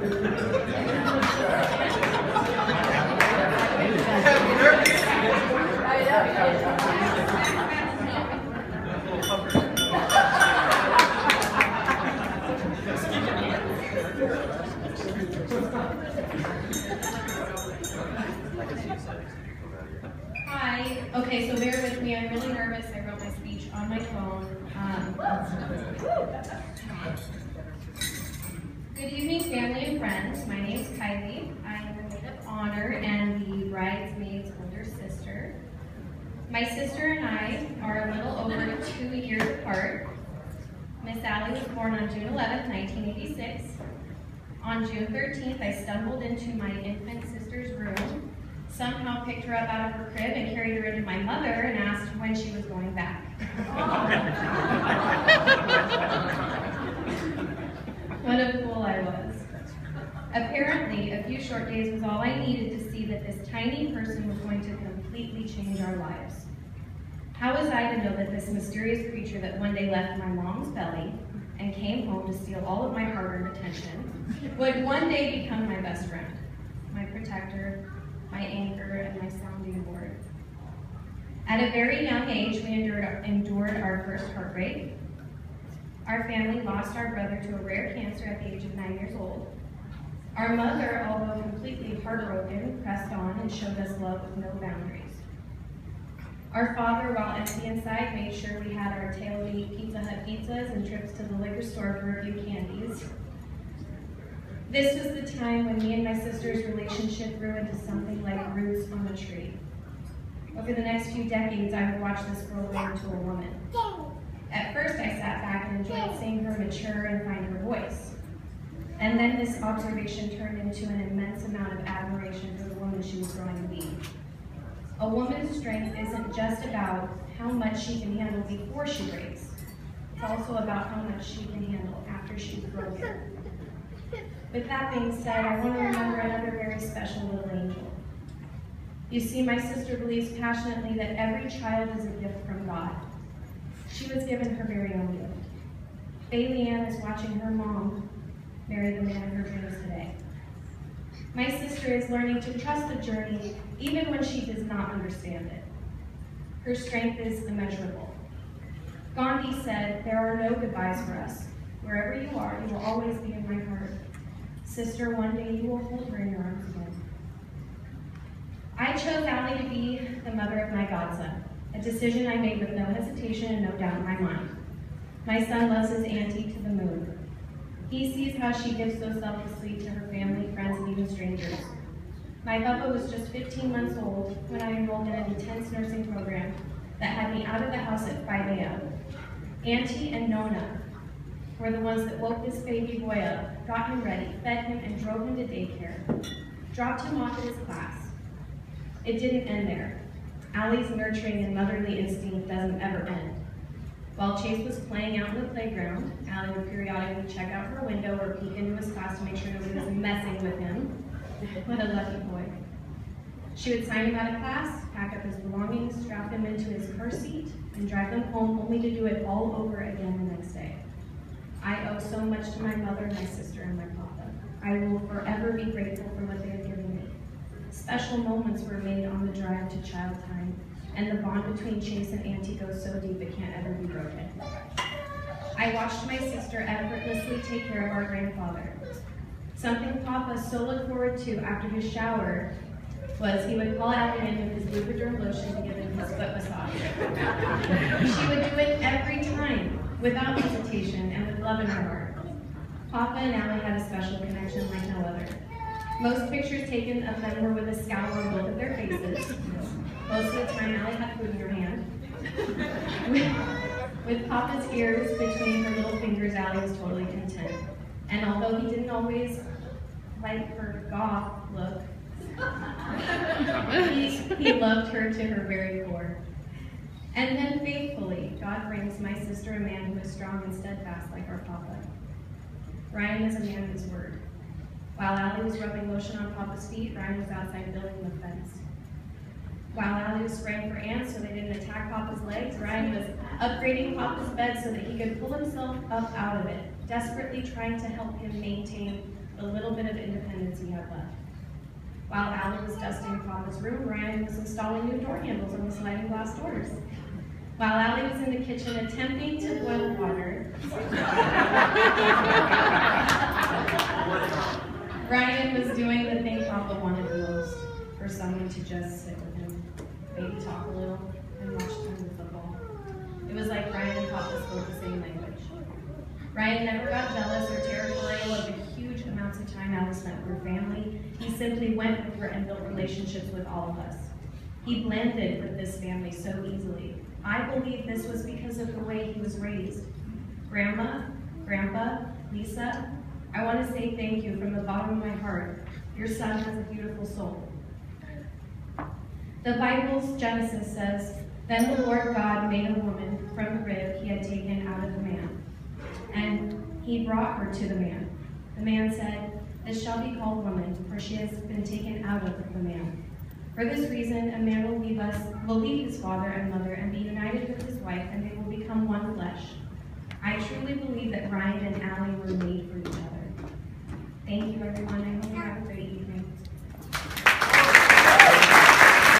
Hi. Okay, so bear with me. I'm really nervous. I wrote my speech on my phone. Good evening, family and friends. My name is Kylie. I am the maid of honor and the bridesmaid's older sister. My sister and I are a little over 2 years apart. Miss Allie was born on June 11th, 1986. On June 13th, I stumbled into my infant sister's room, somehow picked her up out of her crib and carried her into my mother and asked when she was going back. What a fool I was. Apparently, a few short days was all I needed to see that this tiny person was going to completely change our lives. How was I to know that this mysterious creature that one day left my mom's belly and came home to steal all of my hard-earned attention would one day become my best friend, my protector, my anchor, and my sounding board? At a very young age, we endured our first heartbreak. Our family lost our brother to a rare cancer at the age of 9 years old. Our mother, although completely heartbroken, pressed on and showed us love with no boundaries. Our father, while empty inside, made sure we had our tail-to-eat Pizza Hut pizzas and trips to the liquor store for a few candies. This was the time when me and my sister's relationship grew into something like roots on a tree. Over the next few decades, I would watch this girl grow into a woman. At first, I sat back and enjoyed seeing her mature and find her voice. And then this observation turned into an immense amount of admiration for the woman she was growing to be. A woman's strength isn't just about how much she can handle before she breaks. It's also about how much she can handle after she's broken. With that being said, I want to remember another very special little angel. You see, my sister believes passionately that every child is a gift from God. She was given her very own gift. Bailey Ann is watching her mom marry the man of her dreams today. My sister is learning to trust the journey even when she does not understand it. Her strength is immeasurable. Gandhi said, "There are no goodbyes for us. Wherever you are, you will always be in my heart. Sister, one day you will hold her in your arms again." I chose Allie to be the mother of my godson, a decision I made with no hesitation and no doubt in my mind. My son loves his auntie to the moon. He sees how she gives so selflessly to her family, friends, and even strangers. My Bubba was just 15 months old when I enrolled in an intense nursing program that had me out of the house at 5 a.m. Auntie and Nona were the ones that woke this baby boy up, got him ready, fed him, and drove him to daycare, dropped him off at his class. It didn't end there. Allie's nurturing and motherly instinct doesn't ever end. While Chase was playing out in the playground, Allie would periodically check out her window or peek into his class to make sure nobody was messing with him. What a lucky boy. She would sign him out of class, pack up his belongings, strap him into his car seat, and drive them home, only to do it all over again the next day. I owe so much to my mother, my sister, and my papa. I will forever be grateful for what they have given me. Special moments were made on the drive to child time, and the bond between Chase and Auntie goes so deep it can't ever be broken. I watched my sister effortlessly take care of our grandfather. Something Papa so looked forward to after his shower was he would call Allie in with his Lubriderm lotion to give him his foot massage. She would do it every time, without hesitation and with love in her heart. Papa and Allie had a special connection like no other. Most pictures taken of them were with a scowl on both of their faces. Most of the time, Allie had food in her hand. With Papa's ears between her little fingers, Allie was totally content. And although he didn't always like her goth look, he loved her to her very core. And then faithfully, God brings my sister a man who is strong and steadfast like our Papa. Ryan is a man of his word. While Allie was rubbing lotion on Papa's feet, Ryan was outside building the fence. While Allie was spraying for ants so they didn't attack Papa's legs, Ryan was upgrading Papa's bed so that he could pull himself up out of it, desperately trying to help him maintain the little bit of minutes he had left. While Allie was dusting Papa's room, Ryan was installing new door handles on the sliding glass doors. While Allie was in the kitchen attempting to boil water, Ryan was doing the thing Papa wanted the most, for someone to just sit with him, maybe talk a little, and watch tons of football. It was like Ryan and Papa spoke the same language. Ryan never got jealous or territorial of the huge amounts of time Allie spent with her family. He simply went over and built relationships with all of us. He blended with this family so easily. I believe this was because of the way he was raised. Grandma, Grandpa, Lisa, I want to say thank you from the bottom of my heart. Your son has a beautiful soul. The Bible's Genesis says, "Then the Lord God made a woman from the rib he had taken out of the man, and he brought her to the man. The man said, 'This shall be called woman, for she has been taken out of the man.' For this reason, a man will leave his father and mother and be united with his wife, and they will become one flesh." I truly believe that Ryan and Allie were made for each other. Thank you, everyone.